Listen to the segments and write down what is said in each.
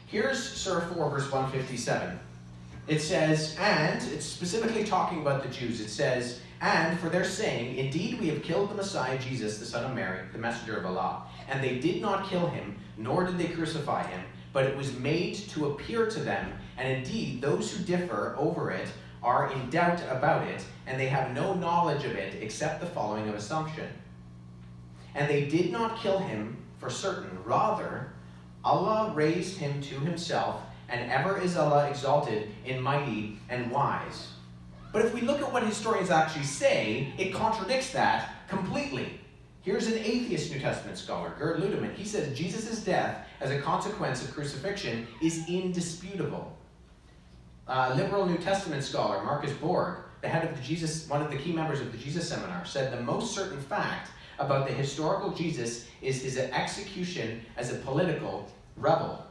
Here's Surah 4, verse 157. It says, and it's specifically talking about the Jews. It says, and for their saying, indeed we have killed the Messiah Jesus, the son of Mary, the messenger of Allah. And they did not kill him, nor did they crucify him, but it was made to appear to them. And indeed, those who differ over it are in doubt about it, and they have no knowledge of it except the following of assumption. And they did not kill him for certain. Rather, Allah raised him to himself, and ever is Allah exalted in mighty and wise. But if we look at what historians actually say, it contradicts that completely. Here's an atheist New Testament scholar, Gerd Ludemann. He says Jesus' death as a consequence of crucifixion is indisputable. Liberal New Testament scholar Marcus Borg, the head of one of the key members of the Jesus Seminar, said the most certain fact about the historical Jesus is his execution as a political rebel.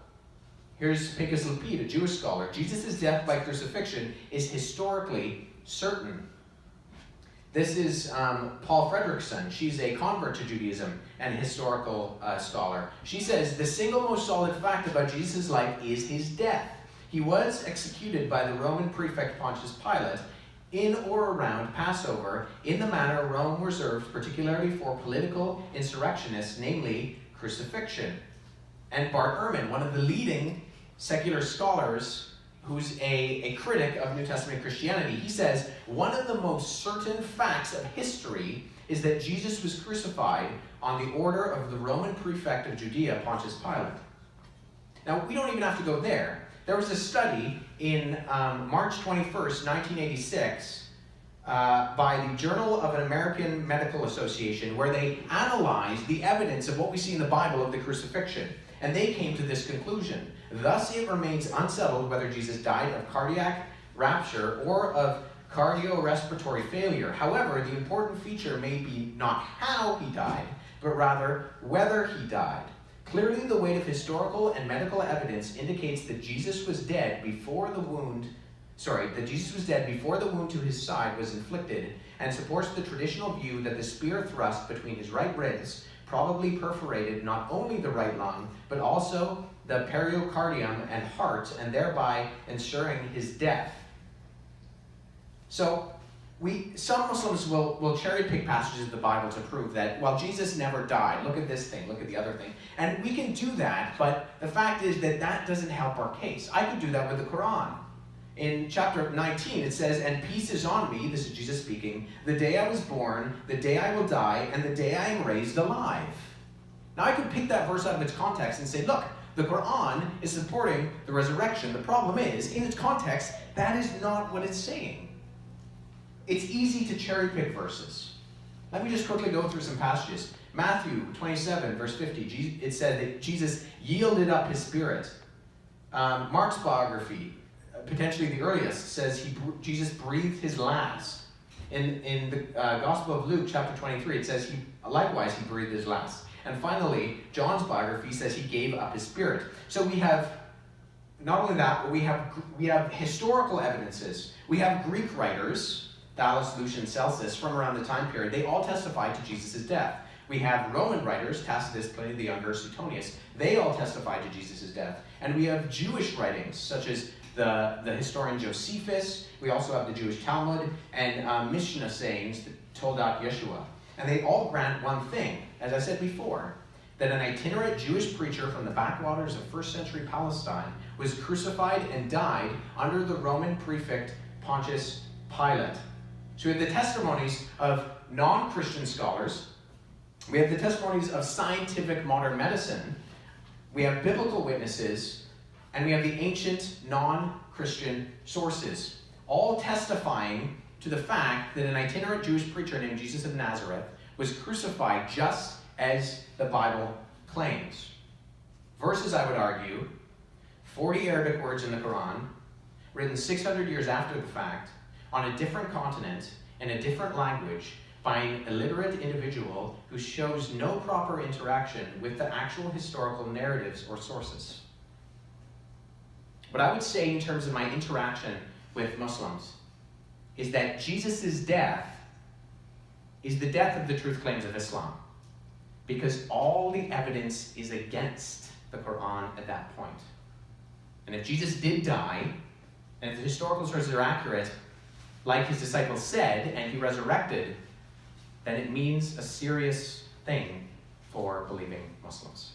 Here's Pinchas Lapid, a Jewish scholar. Jesus' death by crucifixion is historically certain. This is Paul Fredrickson. She's a convert to Judaism and a historical scholar. She says, the single most solid fact about Jesus' life is his death. He was executed by the Roman prefect Pontius Pilate in or around Passover in the manner Rome reserved particularly for political insurrectionists, namely crucifixion. And Bart Ehrman, one of the leading secular scholars who's a critic of New Testament Christianity, he says, one of the most certain facts of history is that Jesus was crucified on the order of the Roman prefect of Judea, Pontius Pilate. Now, we don't even have to go there. There was a study in March 21st, 1986, by the Journal of an American Medical Association, where they analyzed the evidence of what we see in the Bible of the crucifixion. And they came to this conclusion. Thus, it remains unsettled whether Jesus died of cardiac rupture or of cardiorespiratory failure. However, the important feature may be not how he died, but rather whether he died. Clearly, the weight of historical and medical evidence indicates that Jesus was dead before the wound to his side was inflicted, and supports the traditional view that the spear thrust between his right ribs probably perforated not only the right lung, but also the pericardium and heart, and thereby ensuring his death. So, some Muslims will cherry pick passages of the Bible to prove that, well, Jesus never died. Look at this thing, look at the other thing. And we can do that, but the fact is that that doesn't help our case. I could do that with the Quran. In chapter 19, it says, and peace is on me, this is Jesus speaking, the day I was born, the day I will die, and the day I am raised alive. Now I could pick that verse out of its context and say, look, the Quran is supporting the resurrection. The problem is, in its context, that is not what it's saying. It's easy to cherry pick verses. Let me just quickly go through some passages. Matthew 27, verse 50, it said that Jesus yielded up his spirit. Mark's biography, potentially the earliest, says Jesus breathed his last. In the Gospel of Luke, chapter 23, it says likewise he breathed his last. And finally, John's biography says he gave up his spirit. So we have not only that, but we have historical evidences. We have Greek writers, Thales, Lucian, Celsus, from around the time period. They all testify to Jesus' death. We have Roman writers, Tacitus, Pliny the Younger, Suetonius. They all testify to Jesus' death. And we have Jewish writings, such as the historian Josephus. We also have the Jewish Talmud and Mishnah sayings, the Toldat Yeshua. And they all grant one thing, as I said before, that an itinerant Jewish preacher from the backwaters of first century Palestine was crucified and died under the Roman prefect Pontius Pilate. So we have the testimonies of non-Christian scholars. We have the testimonies of scientific modern medicine. We have biblical witnesses. And we have the ancient non-Christian sources, all testifying to the fact that an itinerant Jewish preacher named Jesus of Nazareth was crucified just as the Bible claims. Verses, I would argue, 40 Arabic words in the Quran, written 600 years after the fact, on a different continent, in a different language, by an illiterate individual who shows no proper interaction with the actual historical narratives or sources. What I would say in terms of my interaction with Muslims is that Jesus' death is the death of the truth claims of Islam, because all the evidence is against the Quran at that point. And if Jesus did die, and if the historical sources are accurate, like his disciples said, and he resurrected, then it means a serious thing for believing Muslims.